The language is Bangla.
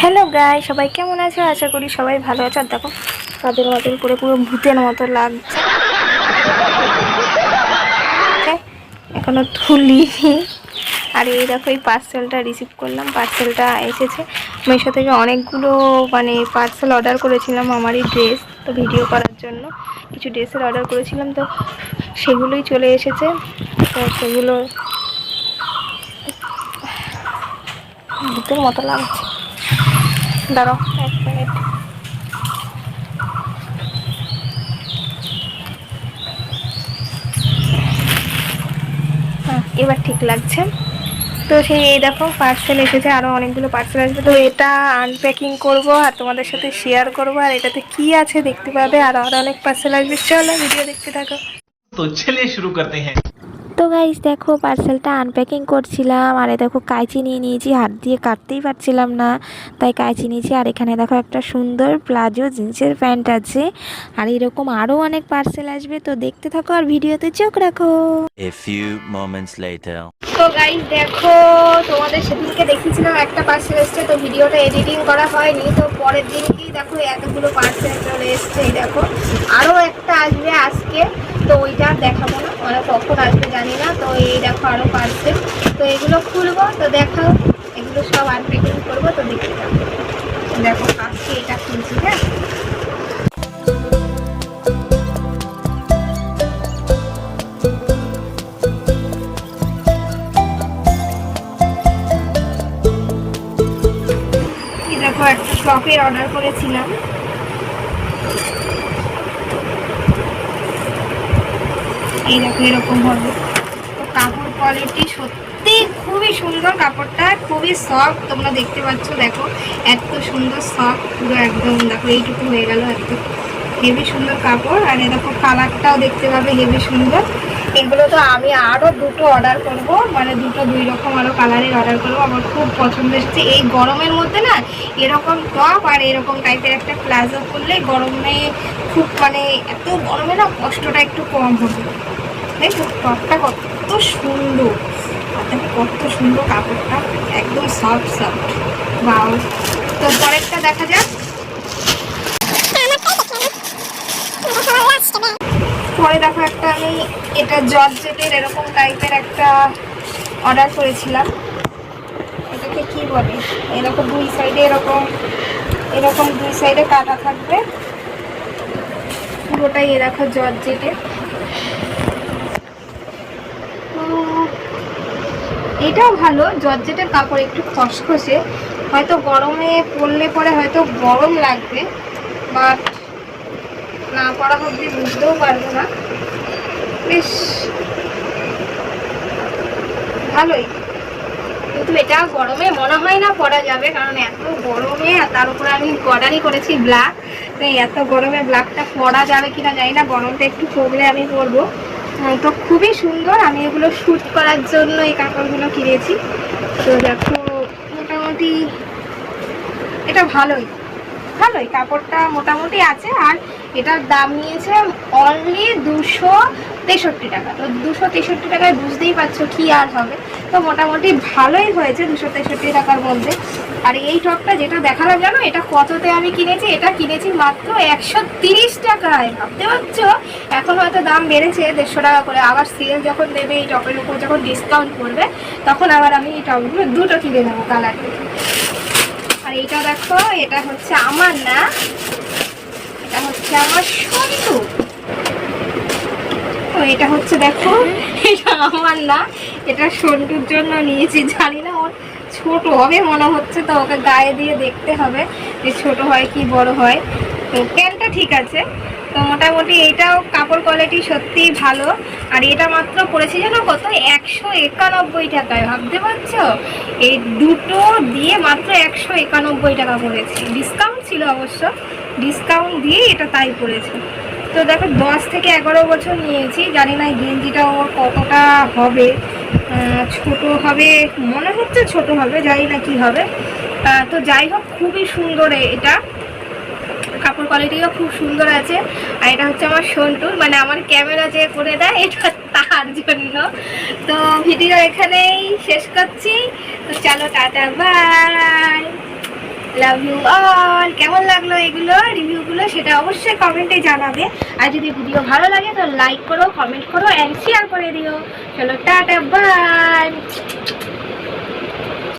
হ্যালো গাই, সবাই কেমন আছো? আশা করি সবাই ভালো আছে। আর দেখো কাদের মতন করে পুরো ভূতের মতো লাগছে, এখনো তুলিনি। আর এই দেখো এই পার্সেলটা রিসিভ করলাম, পার্সেলটা এসেছে মিশো থেকে। অনেকগুলো মানে পার্সেল অর্ডার করেছিলাম আমারই ড্রেস, তো ভিডিও করার জন্য কিছু ড্রেসের অর্ডার করেছিলাম, তো সেগুলোই চলে এসেছে। তো সেগুলো ভূতের মতো লাগছে। দাঁড়াও এক মিনিট। হ্যাঁ, এবার ঠিক লাগছে। তো সেই এই দেখো পার্সেল এসেছে, আরও অনেকগুলো পার্সেল আসবে। তো এটা আনপ্যাকিং করব আর তোমাদের সাথে শেয়ার করব, আর এটাতে কি আছে দেখতে পাবে। আর আরও অনেক পার্সেল আসবে, চলো ভিডিও দেখতে থাকো। तो चलिए शुरू करते हैं। তো গাইস দেখো পার্সেলটা আনপ্যাকিং করছিলাম, আর এই দেখো কাঁচি নিয়ে নিয়েছি, হাত দিয়ে কাটতেই পারছিলাম না, তাই কাঁচি নিয়েছি। আর এখানে দেখো একটা সুন্দর প্লাজো জিন্সের প্যান্ট আছে, আর এরকম আরও অনেক পার্সেল আসবে। তো দেখতে থাকো আর ভিডিওতে চোখ রাখো। A few moments later. তো গাইস দেখো, তোমাদের সেদিনকে দেখিয়েছিলাম একটা পার্সেল এসছে, তো ভিডিওটা এডিটিং করা হয়নি। তো পরের দিনকেই দেখো এতগুলো পার্সেল চলে এসছে। এই দেখো আরও একটা আসবে আজকে, তো ওইটা দেখাবো না, মানে কখন আসবে জানি না। তো এই দেখো আরও পার্সেল, তো এগুলো খুলবো, তো দেখো এগুলো সব আনপ্যাকিং করবো, তো দেখতে থাকো। দেখো আজকে এটা খুলছি, হ্যাঁ। দেখো একটা টপের অর্ডার করেছিলাম, এই দেখো এরকম হবে। তো কাপড় কোয়ালিটি সত্যি খুবই সুন্দর, কাপড়টা খুবই সফট, তোমরা দেখতে পাচ্ছ। দেখো এত সুন্দর সফট, পুরো একদম দেখো এইটুকু হয়ে গেল, একদম হেভি সুন্দর কাপড়। আর দেখো কালারটাও দেখতে পাবে হেভি সুন্দর। এগুলো তো আমি আরও দুটো অর্ডার করব, মানে দুই রকম আরও কালারের অর্ডার করবো। আমার খুব পছন্দ এসেছে এই গরমের মধ্যে না, এরকম টপ আর এরকম টাইপের একটা প্লাজো করলে গরমে খুব মানে এত গরমে না কষ্টটা একটু কম হবে। দেখো টপটা কত সুন্দর, আর দেখো কত সুন্দর কাপড়টা, একদম সফট সফট। বাও, তো পরেরটা দেখা যাক। পরে দেখো একটা আমি এটা জর্জেটের এরকম টাইপের একটা অর্ডার করেছিলাম। এটাকে কি বলে, এরকম দুই সাইডে এরকম দুই সাইডে কাটা থাকবে, পুরোটাই এ দেখো জর্জেটের। এটাও ভালো, জর্জেটের কাপড় একটু খসখসে, হয়তো গরমে পরলে পরে হয়তো গরম লাগবে, বাট না পরা অবধি বুঝতেও পারবো না। বেশ ভালোই, কিন্তু এটা গরমে মনে হয় না পরা যাবে, কারণ এত গরমে। আর তার উপরে আমি অর্ডারই করেছি ব্ল্যাক, তো এত গরমে ব্ল্যাকটা পরা যাবে কিনা জানি না, গরমটা একটু কমলে আমি পরবো। তো খুবই সুন্দর, আমি এগুলো শ্যুট করার জন্য এই কাপড়গুলো কিনেছি। তো দেখো মোটামুটি এটা ভালোই কাপড়টা মোটামুটি আছে। আর এটার দাম নিয়েছে অনলি 263 টাকা। তো 263 টাকায় বুঝতেই পারছো কি আর হবে। তো মোটামুটি ভালোই হয়েছে 263 টাকার মধ্যে। আর এই টপটা যেটা দেখালাম জানো, এটা কততে আমি কিনেছি? এটা কিনেছি মাত্র 130 টাকায়। ভাবতে পারছো, এখন হয়তো দাম বেড়েছে 150 টাকা করে। আবার সেল যখন দেবে এই টপের উপর, যখন ডিসকাউন্ট করবে, তখন আবার আমি এই টপগুলো দুটো কিনে নেবো কালার দেখে। আর এইটা দেখো, এটা হচ্ছে আমার না, এটা হচ্ছে আমার সন্তু। তো এটা হচ্ছে দেখো, এটা আমার না, এটা সন্তুর জন্য নিয়েছি। জানি না ওর ছোট হবে মনে হচ্ছে, তো ওকে গায়ে দিয়ে দেখতে হবে যে ছোট হয় কি বড় হয়। তো প্যান্টটা ঠিক আছে, তো মোটামুটি এইটাও কাপড় কোয়ালিটি সত্যিই ভালো। আর এটা মাত্র পড়েছে জানো কত? 191 টাকায়। ভাবতে পারছো, এই দুটো দিয়ে মাত্র 191 টাকা পড়েছে। ডিসকাউন্ট ছিল অবশ্য, ডিসকাউন্ট দিয়ে এটা তাই পড়েছে। তো দেখো 10 থেকে 11 বছর নিয়েছি, জানি না গেঞ্জিটা ওর কতটা হবে। ছোট হবে মনে হচ্ছে, ছোট হবে, জানি না কি হবে। তো যাই হোক, খুবই সুন্দর এটা, কাপড় কোয়ালিটিও খুব সুন্দর আছে। আর এটা হচ্ছে আমার সন্তুর, মানে আমার ক্যামেরা যে করে দেয় এটা তার জন্য। তো ভিডিও এখানেই শেষ করছি, তো চলো tata bye, love you all. কেমন লাগলো এগুলো রিভিউগুলো সেটা অবশ্যই কমেন্টে জানাবে। আর যদি ভিডিও ভালো লাগে তো লাইক করো, কমেন্ট করো অ্যান্ড শেয়ার করে দিও। চলো টাটা বাই।